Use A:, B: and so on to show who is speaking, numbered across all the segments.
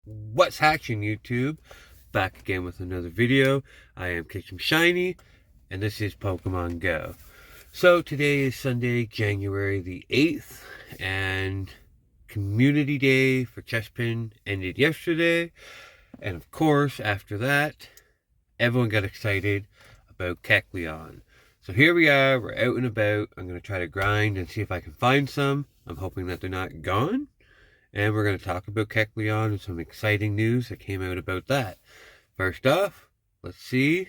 A: What's happening, YouTube? Back again with another video. I am Kecleon Shiny, and this is Pokemon Go. So today is Sunday, January the 8th, and Community Day for Chespin ended yesterday. And of course, after that, everyone got excited about Kecleon. So here we are, we're out and about. I'm going to try to grind and see if I can find some. I'm hoping that they're not gone. And we're going to talk about Kecleon and some exciting news that came out about that. First off, let's see.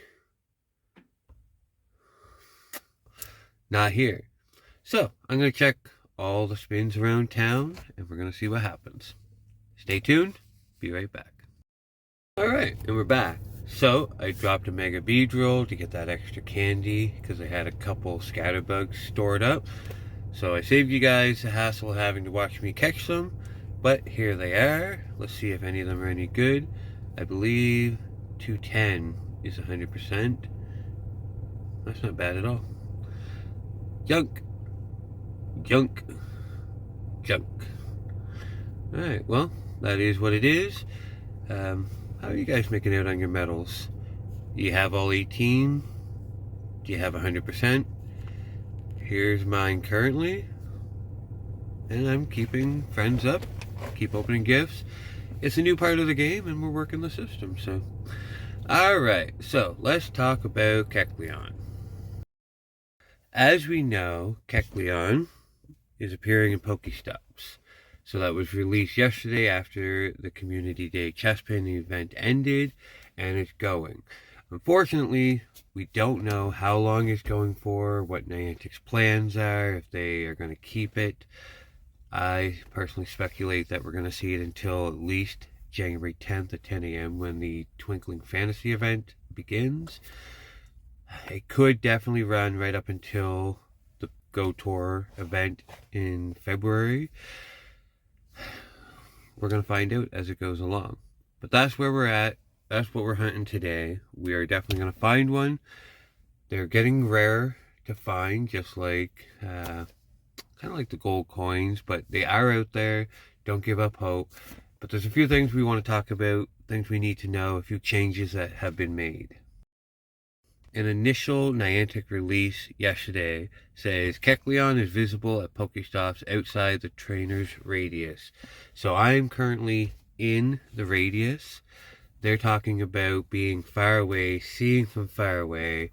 A: Not here. So, I'm going to check all the spins around town, and we're going to see what happens. Stay tuned. Be right back. Alright, and we're back. So, I dropped a Mega Beedrill to get that extra candy, because I had a couple scatterbugs stored up. So I saved you guys the hassle of having to watch me catch them. But here they are. Let's see if any of them are any good. I believe 210 is 100%. That's not bad at all. Junk. Junk. Junk. Alright, well, that is what it is. How are you guys making out on your medals? Do you have all 18? Do you have 100%? Here's mine currently. And I'm keeping friends up. Keep opening gifts. It's a new part of the game and we're working the system, so. Alright, so let's talk about Kecleon. As we know, Kecleon is appearing in Pokestops. So that was released yesterday after the Community Day Chespin event ended, and it's going. Unfortunately, we don't know how long it's going for, what Niantic's plans are, if they are going to keep it. I personally speculate that we're going to see it until at least January 10th at 10 a.m. when the Twinkling Fantasy event begins. It could definitely run right up until the Go Tour event in February. We're going to find out as it goes along. But that's where we're at. That's what we're hunting today. We are definitely going to find one. They're getting rare to find, just like kind of like the gold coins, but they are out there. Don't give up hope. But there's a few things we want to talk about, things we need to know, a few changes that have been made. An initial Niantic release yesterday says Kecleon is visible at Pokestops outside the trainer's radius. So I'm currently in the radius. They're talking about being far away, seeing from far away,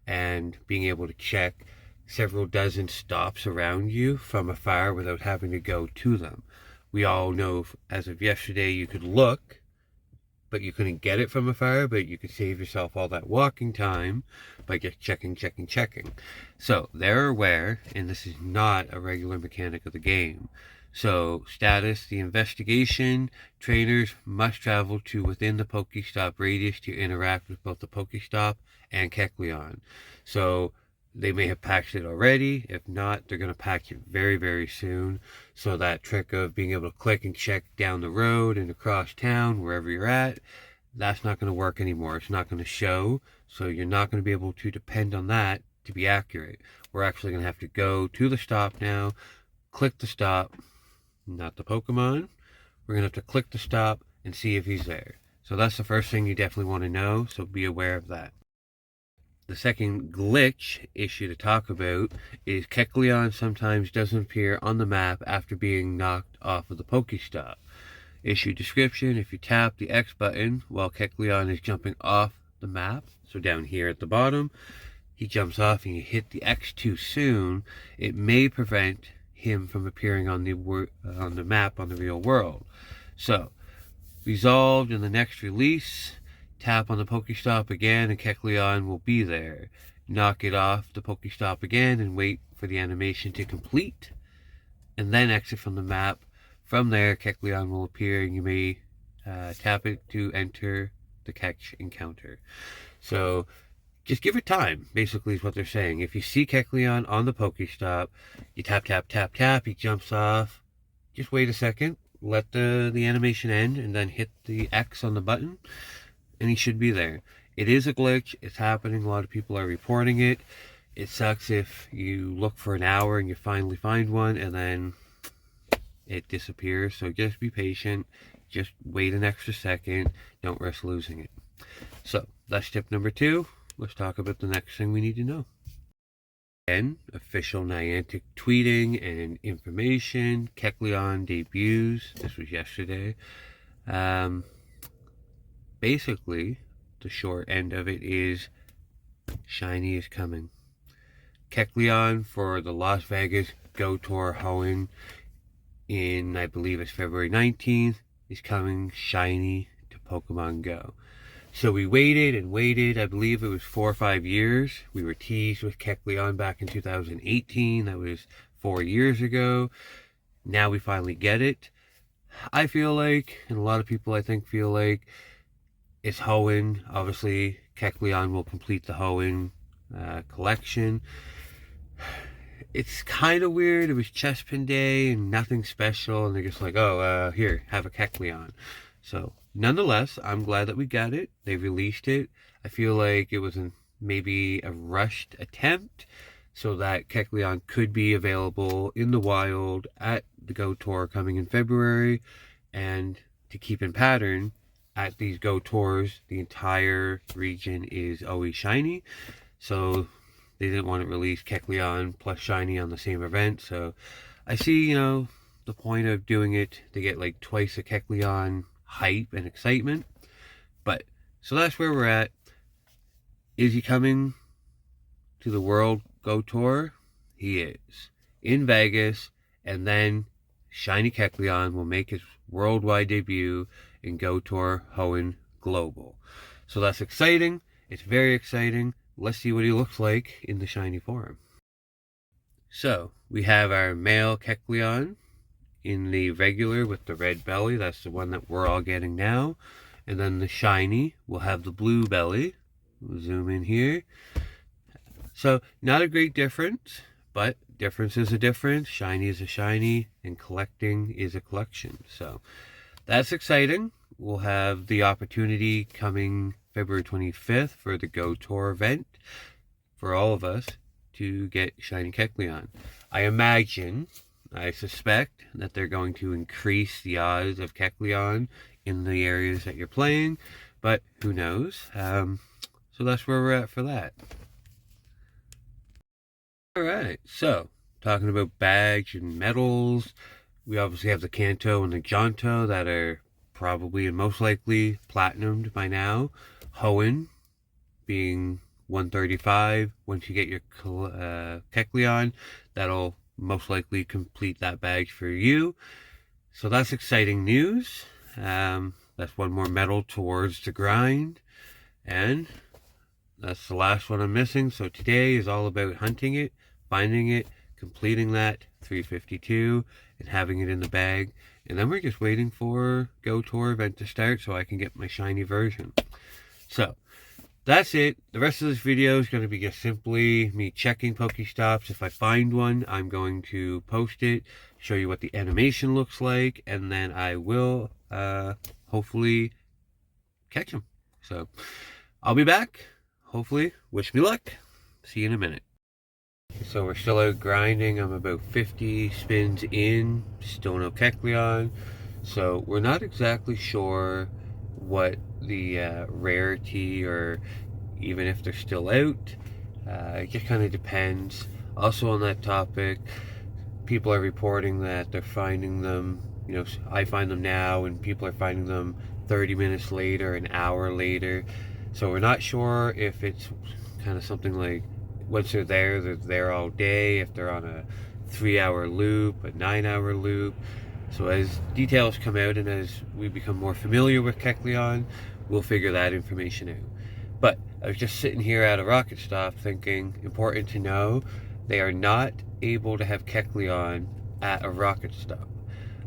A: and being able to check several dozen stops around you from afar without having to go to them. We all know as of yesterday you could look, but you couldn't get it from afar, but you could save yourself all that walking time by just checking. So they're aware, and this is not a regular mechanic of the game. So, status, the investigation, trainers must travel to within the Pokestop radius to interact with both the Pokestop and Kecleon. So, they may have patched it already. If not, they're going to patch it very, very soon. So that trick of being able to click and check down the road and across town, wherever you're at, that's not going to work anymore. It's not going to show. So you're not going to be able to depend on that to be accurate. We're actually going to have to go to the stop now, click the stop, not the Pokemon. We're going to have to click the stop and see if he's there. So that's the first thing you definitely want to know. So be aware of that. The second glitch issue to talk about is Kecleon sometimes doesn't appear on the map after being knocked off of the Pokestop. Issue description: if you tap the X button while Kecleon is jumping off the map, so down here at the bottom, he jumps off and you hit the X too soon, it may prevent him from appearing on the map on the real world. So, resolved in the next release. Tap on the Pokestop again and Kecleon will be there. Knock it off the Pokestop again and wait for the animation to complete. And then exit from the map. From there, Kecleon will appear and you may tap it to enter the catch encounter. So, just give it time, basically is what they're saying. If you see Kecleon on the Pokestop, you tap, he jumps off. Just wait a second, let the animation end, and then hit the X on the button. And he should be there. It is a glitch. It's happening. A lot of people are reporting it. It sucks if you look for an hour and you finally find one and then it disappears. So just be patient. just wait an extra second. Don't risk losing it. So that's tip number 2. Let's talk about the next thing we need to know. Again, official Niantic tweeting and information. Kecleon debuts. This was yesterday. Basically, the short end of it is shiny is coming. Kecleon for the Las Vegas Go Tour Hoenn in, I believe it's February 19th, is coming shiny to Pokemon Go. So we waited and waited. I believe it was 4 or 5 years. We were teased with Kecleon back in 2018. That was 4 years ago. Now we finally get it. I feel like, and a lot of people I think feel like, it's Hoenn. Obviously, Kecleon will complete the Hoenn collection. It's kind of weird. It was Chespin Day and nothing special, and they're just like, oh, here, have a Kecleon. So, nonetheless, I'm glad that we got it. They released it. I feel like it was maybe a rushed attempt so that Kecleon could be available in the wild at the Go Tour coming in February. And to keep in pattern, at these Go Tours, the entire region is always shiny. So they didn't want to release Kecleon plus shiny on the same event. So I see, the point of doing it to get like twice the Kecleon hype and excitement. But so that's where we're at. Is he coming to the World Go Tour? He is in Vegas, and then shiny Kecleon will make his worldwide debut in Go Tour Hoenn Global. So that's exciting. It's very exciting. Let's see what he looks like in the shiny form. So we have our male Kecleon in the regular with the red belly. That's the one that we're all getting now. And then the shiny will have the blue belly. We'll zoom in here. So not a great difference, but difference is a difference. Shiny is a shiny, and collecting is a collection. So that's exciting. We'll have the opportunity coming February 25th for the Go Tour event for all of us to get shiny Kecleon. I suspect that they're going to increase the odds of Kecleon in the areas that you're playing, but who knows? So that's where we're at for that. Alright, so talking about bags and medals, we obviously have the Kanto and the Johto that are probably and most likely platinumed by now. Hoenn being 135. Once you get your Kecleon, that'll most likely complete that bag for you. So that's exciting news. That's one more medal towards the grind. And that's the last one I'm missing. So today is all about hunting it, finding it, completing that 352, and having it in the bag. And then we're just waiting for Go Tour event to start so I can get my shiny version. So that's it. The rest of this video is going to be just simply me checking Pokestops. If I find one, I'm going to post it, show you what the animation looks like, and then I will hopefully catch them. So I'll be back. Hopefully. Wish me luck. See you in a minute. So we're still out grinding. I'm about 50 spins in. Still no Kecleon. So we're not exactly sure what the rarity, or even if they're still out. It just kind of depends. Also on that topic, people are reporting that they're finding them, I find them now and people are finding them 30 minutes later, an hour later. So we're not sure if it's kind of something like once they're there all day, if they're on a 3-hour loop, a 9-hour loop. So as details come out and as we become more familiar with Kecleon, we'll figure that information out. But I was just sitting here at a rocket stop thinking, important to know, they are not able to have Kecleon at a rocket stop.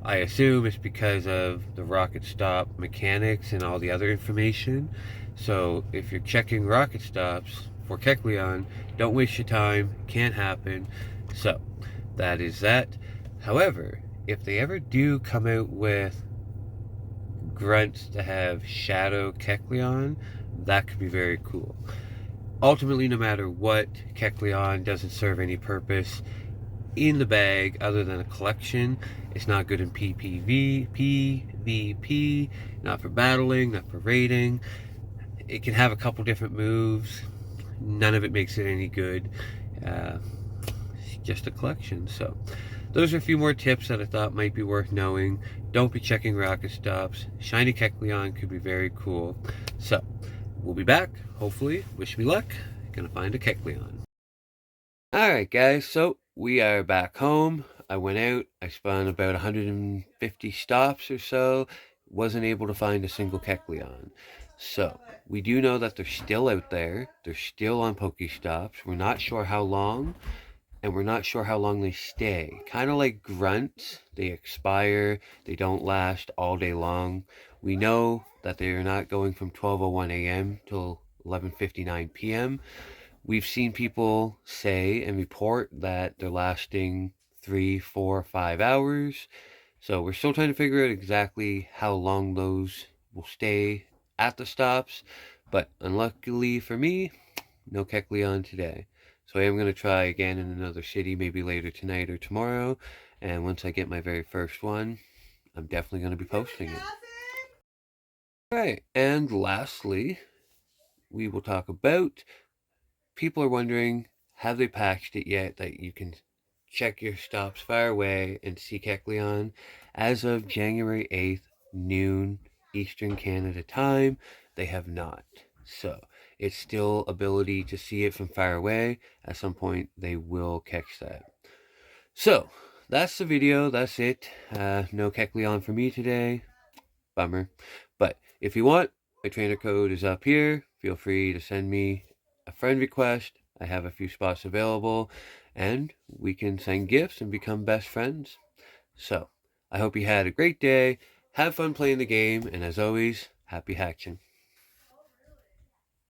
A: I assume it's because of the rocket stop mechanics and all the other information. So if you're checking rocket stops for Kecleon, don't waste your time. Can't happen. So that is that. However, if they ever do come out with grunts to have Shadow Kecleon, that could be very cool. Ultimately, no matter what, Kecleon doesn't serve any purpose in the bag other than a collection. It's not good in PvP, not for battling, not for raiding. It can have a couple different moves. None of it makes it any good. It's just a collection. So those are a few more tips that I thought might be worth knowing. Don't be checking rocket stops. Shiny Kecleon could be very cool. So we'll be back, hopefully. Wish me luck. Gonna find a Kecleon. Alright guys, so we are back home. I went out, I spun about 150 stops or so, wasn't able to find a single Kecleon. So, we do know that they're still out there, they're still on Pokestops, we're not sure how long, and we're not sure how long they stay. Kind of like grunts, they expire, they don't last all day long. We know that they are not going from 12:01 a.m. till 11:59 p.m. We've seen people say and report that they're lasting 3, 4, 5 hours. So we're still trying to figure out exactly how long those will stay at the stops. But unluckily for me, no Kecleon today. So I am going to try again in another city, maybe later tonight or tomorrow. And once I get my very first one, I'm definitely going to be posting it. Alright, and lastly, we will talk about, people are wondering, have they patched it yet that you can check your stops far away and see Kecleon? As of January 8th, noon, Eastern Canada time, they have not. So it's still ability to see it from far away. At some point, they will catch that. So that's the video. That's it. No Kecleon for me today. Bummer. But if you want, my trainer code is up here. Feel free to send me a friend request. I have a few spots available, and we can send gifts and become best friends. So, I hope you had a great day. Have fun playing the game, and as always, happy hatching.